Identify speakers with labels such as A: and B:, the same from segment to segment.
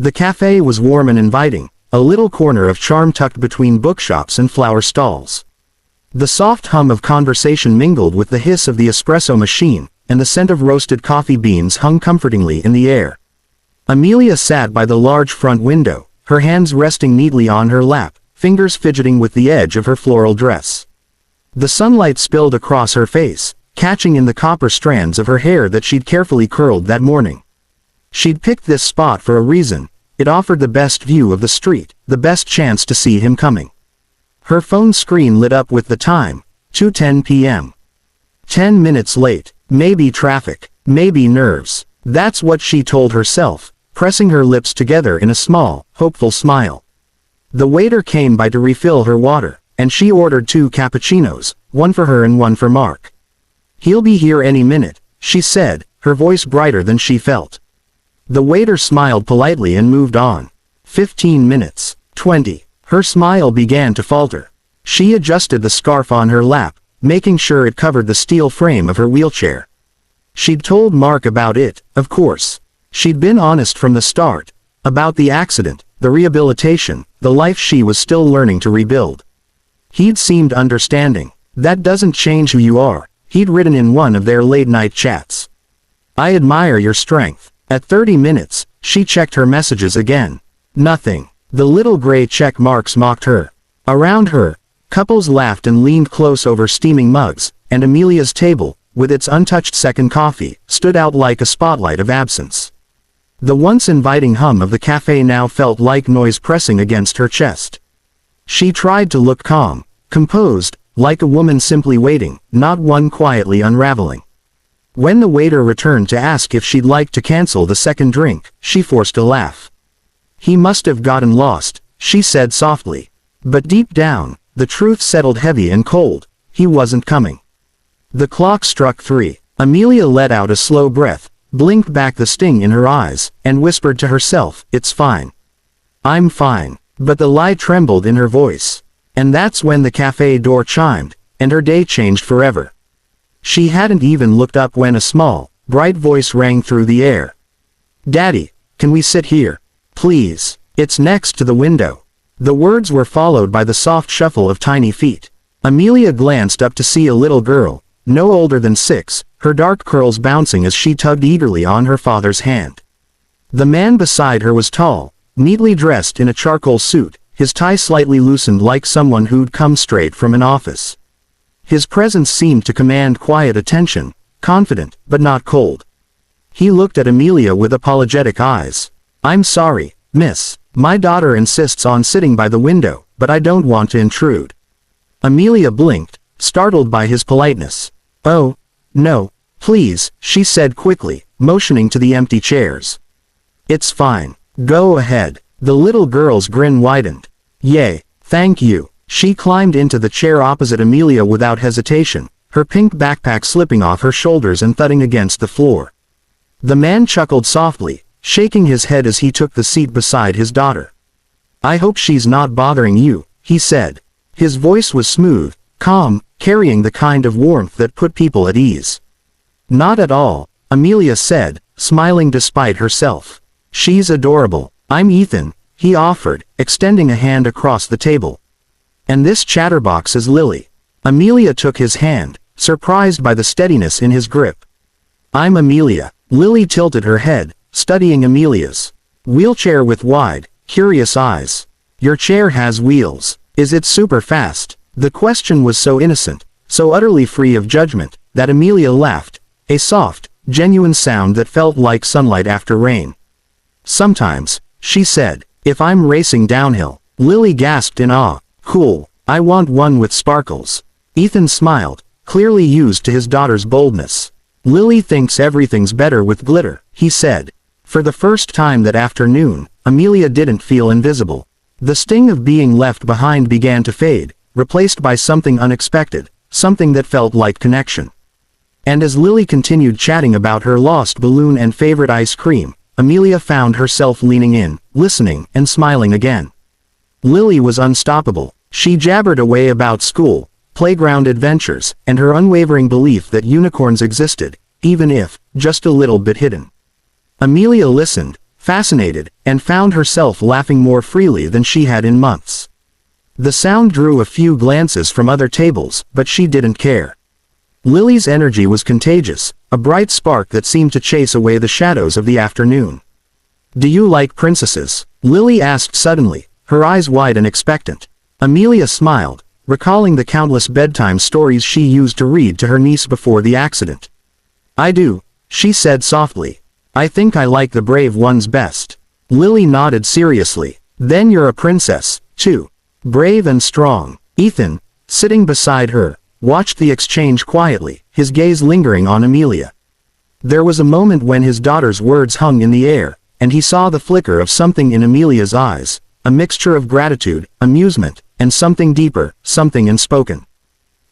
A: The cafe was warm and inviting, a little corner of charm tucked between bookshops and flower stalls. The soft hum of conversation mingled with the hiss of the espresso machine, and the scent of roasted coffee beans hung comfortingly in the air. Amelia sat by the large front window, her hands resting neatly on her lap, fingers fidgeting with the edge of her floral dress. The sunlight spilled across her face, catching in the copper strands of her hair that she'd carefully curled that morning. She'd picked this spot for a reason. It offered the best view of the street, the best chance to see him coming. Her phone screen lit up with the time, 2:10 p.m. 10 minutes late, maybe traffic, maybe nerves. That's what she told herself, pressing her lips together in a small, hopeful smile. The waiter came by to refill her water, and she ordered 2 cappuccinos, one for her and one for Mark. "He'll be here any minute," she said, her voice brighter than she felt. The waiter smiled politely and moved on. 15 minutes. 20. Her smile began to falter. She adjusted the scarf on her lap, making sure it covered the steel frame of her wheelchair. She'd told Mark about it, of course. She'd been honest from the start. About the accident, the rehabilitation, the life she was still learning to rebuild. He'd seemed understanding. "That doesn't change who you are," he'd written in one of their late-night chats. "I admire your strength." At 30 minutes, she checked her messages again. Nothing. The little gray check marks mocked her. Around her, couples laughed and leaned close over steaming mugs, and Amelia's table, with its untouched second coffee, stood out like a spotlight of absence. The once inviting hum of the cafe now felt like noise pressing against her chest. She tried to look calm, composed, like a woman simply waiting, not one quietly unraveling. When the waiter returned to ask if she'd like to cancel the second drink, she forced a laugh. "He must have gotten lost," she said softly. But deep down, the truth settled heavy and cold. He wasn't coming. The clock struck 3. Amelia let out a slow breath, blinked back the sting in her eyes, and whispered to herself, "It's fine. I'm fine." But the lie trembled in her voice. And that's when the cafe door chimed, and her day changed forever. She hadn't even looked up when a small, bright voice rang through the air. "Daddy, can we sit here? Please. It's next to the window." The words were followed by the soft shuffle of tiny feet. Amelia glanced up to see a little girl, no older than 6, her dark curls bouncing as she tugged eagerly on her father's hand. The man beside her was tall, neatly dressed in a charcoal suit, his tie slightly loosened like someone who'd come straight from an office. His presence seemed to command quiet attention, confident, but not cold. He looked at Amelia with apologetic eyes. "I'm sorry, miss. My daughter insists on sitting by the window, but I don't want to intrude." Amelia blinked, startled by his politeness. "Oh, no, please," she said quickly, motioning to the empty chairs. "It's fine. Go ahead." The little girl's grin widened. "Yay, thank you." She climbed into the chair opposite Amelia without hesitation, her pink backpack slipping off her shoulders and thudding against the floor. The man chuckled softly, shaking his head as he took the seat beside his daughter. "I hope she's not bothering you," he said. His voice was smooth, calm, carrying the kind of warmth that put people at ease. "Not at all," Amelia said, smiling despite herself. "She's adorable. I'm Ethan," he offered, extending a hand across the table. "And this chatterbox is Lily." Amelia took his hand, surprised by the steadiness in his grip. "I'm Amelia." Lily tilted her head, studying Amelia's wheelchair with wide, curious eyes. "Your chair has wheels. Is it super fast?" The question was so innocent, so utterly free of judgment, that Amelia laughed, a soft, genuine sound that felt like sunlight after rain. "Sometimes," she said, "if I'm racing downhill." Lily gasped in awe. "Cool. I want one with sparkles." Ethan smiled, clearly used to his daughter's boldness. "Lily thinks everything's better with glitter," he said. For the first time that afternoon, Amelia didn't feel invisible. The sting of being left behind began to fade, replaced by something unexpected, something that felt like connection. And as Lily continued chatting about her lost balloon and favorite ice cream, Amelia found herself leaning in, listening, and smiling again. Lily was unstoppable. She jabbered away about school, playground adventures, and her unwavering belief that unicorns existed, even if, just a little bit hidden. Amelia listened, fascinated, and found herself laughing more freely than she had in months. The sound drew a few glances from other tables, but she didn't care. Lily's energy was contagious, a bright spark that seemed to chase away the shadows of the afternoon. "Do you like princesses?" Lily asked suddenly, her eyes wide and expectant. Amelia smiled, recalling the countless bedtime stories she used to read to her niece before the accident. "I do," she said softly. "I think I like the brave ones best." Lily nodded seriously. "Then you're a princess, too. Brave and strong." Ethan, sitting beside her, watched the exchange quietly, his gaze lingering on Amelia. There was a moment when his daughter's words hung in the air, and he saw the flicker of something in Amelia's eyes, a mixture of gratitude, amusement, and something deeper, something unspoken.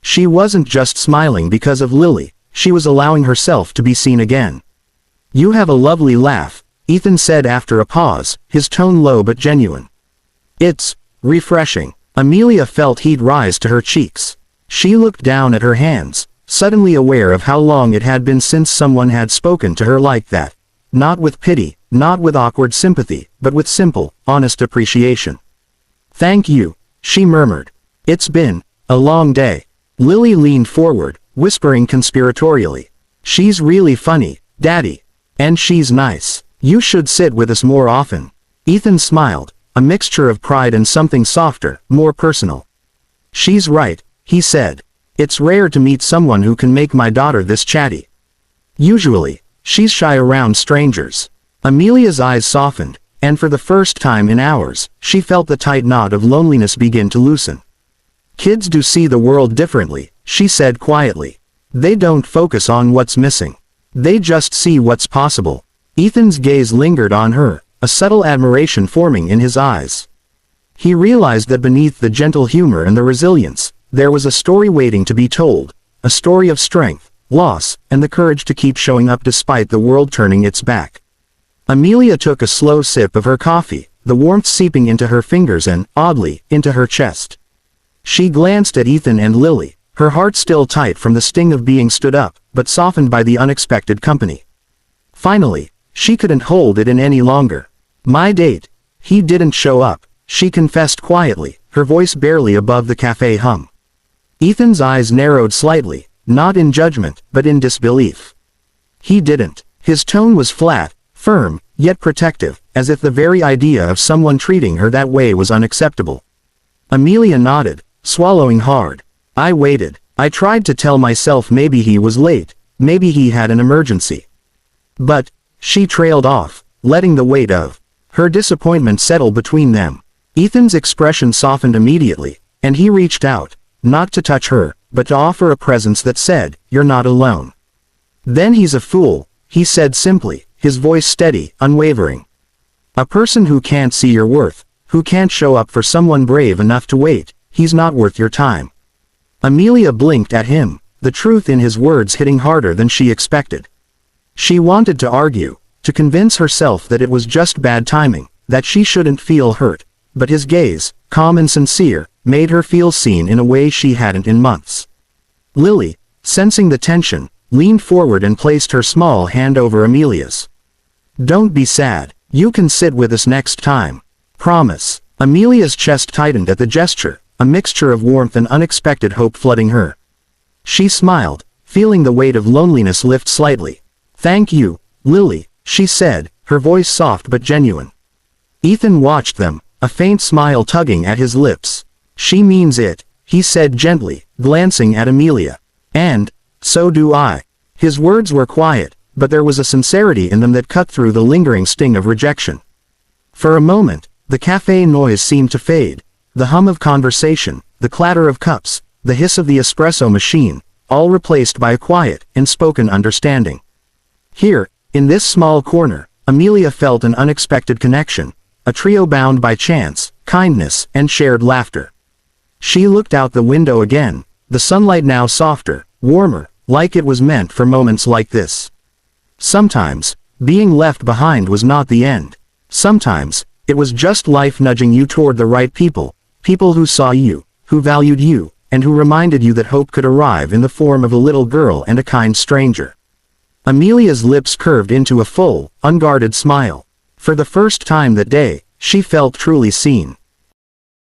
A: She wasn't just smiling because of Lily, she was allowing herself to be seen again. "You have a lovely laugh," Ethan said after a pause, his tone low but genuine. "It's refreshing." Amelia felt heat rise to her cheeks. She looked down at her hands, suddenly aware of how long it had been since someone had spoken to her like that. Not with pity, not with awkward sympathy, but with simple, honest appreciation. "Thank you," she murmured. "It's been a long day." Lily leaned forward, whispering conspiratorially. "She's really funny, Daddy. And she's nice. You should sit with us more often." Ethan smiled, a mixture of pride and something softer, more personal. "She's right," he said. "It's rare to meet someone who can make my daughter this chatty. Usually, she's shy around strangers." Amelia's eyes softened, and for the first time in hours, she felt the tight knot of loneliness begin to loosen. "Kids do see the world differently," she said quietly. "They don't focus on what's missing. They just see what's possible." Ethan's gaze lingered on her, a subtle admiration forming in his eyes. He realized that beneath the gentle humor and the resilience, there was a story waiting to be told, a story of strength, loss, and the courage to keep showing up despite the world turning its back. Amelia took a slow sip of her coffee, the warmth seeping into her fingers and, oddly, into her chest. She glanced at Ethan and Lily, her heart still tight from the sting of being stood up, but softened by the unexpected company. Finally, she couldn't hold it in any longer. "My date. He didn't show up," she confessed quietly, her voice barely above the cafe hum. Ethan's eyes narrowed slightly, not in judgment, but in disbelief. "He didn't." His tone was flat, firm, yet protective, as if the very idea of someone treating her that way was unacceptable. Amelia nodded, swallowing hard. "I waited. I tried to tell myself maybe he was late, maybe he had an emergency. But," she trailed off, letting the weight of her disappointment settle between them. Ethan's expression softened immediately, and he reached out, not to touch her, but to offer a presence that said, "You're not alone." "Then he's a fool," he said simply, his voice steady, unwavering. "A person who can't see your worth, who can't show up for someone brave enough to wait, he's not worth your time." Amelia blinked at him, the truth in his words hitting harder than she expected. She wanted to argue, to convince herself that it was just bad timing, that she shouldn't feel hurt, but his gaze, calm and sincere, made her feel seen in a way she hadn't in months. Lily, sensing the tension, leaned forward and placed her small hand over Amelia's. "Don't be sad. You can sit with us next time. Promise." Amelia's chest tightened at the gesture, a mixture of warmth and unexpected hope flooding her. She smiled, feeling the weight of loneliness lift slightly. "Thank you, Lily," she said, her voice soft but genuine. Ethan watched them, a faint smile tugging at his lips. "She means it," he said gently, glancing at Amelia. "And so do I." His words were quiet, but there was a sincerity in them that cut through the lingering sting of rejection. For a moment, the cafe noise seemed to fade. The hum of conversation, the clatter of cups, the hiss of the espresso machine, all replaced by a quiet, unspoken understanding. Here, in this small corner, Amelia felt an unexpected connection, a trio bound by chance, kindness, and shared laughter. She looked out the window again, the sunlight now softer, warmer, like it was meant for moments like this. Sometimes, being left behind was not the end. Sometimes, it was just life nudging you toward the right people, people who saw you, who valued you, and who reminded you that hope could arrive in the form of a little girl and a kind stranger. Amelia's lips curved into a full, unguarded smile. For the first time that day, she felt truly seen.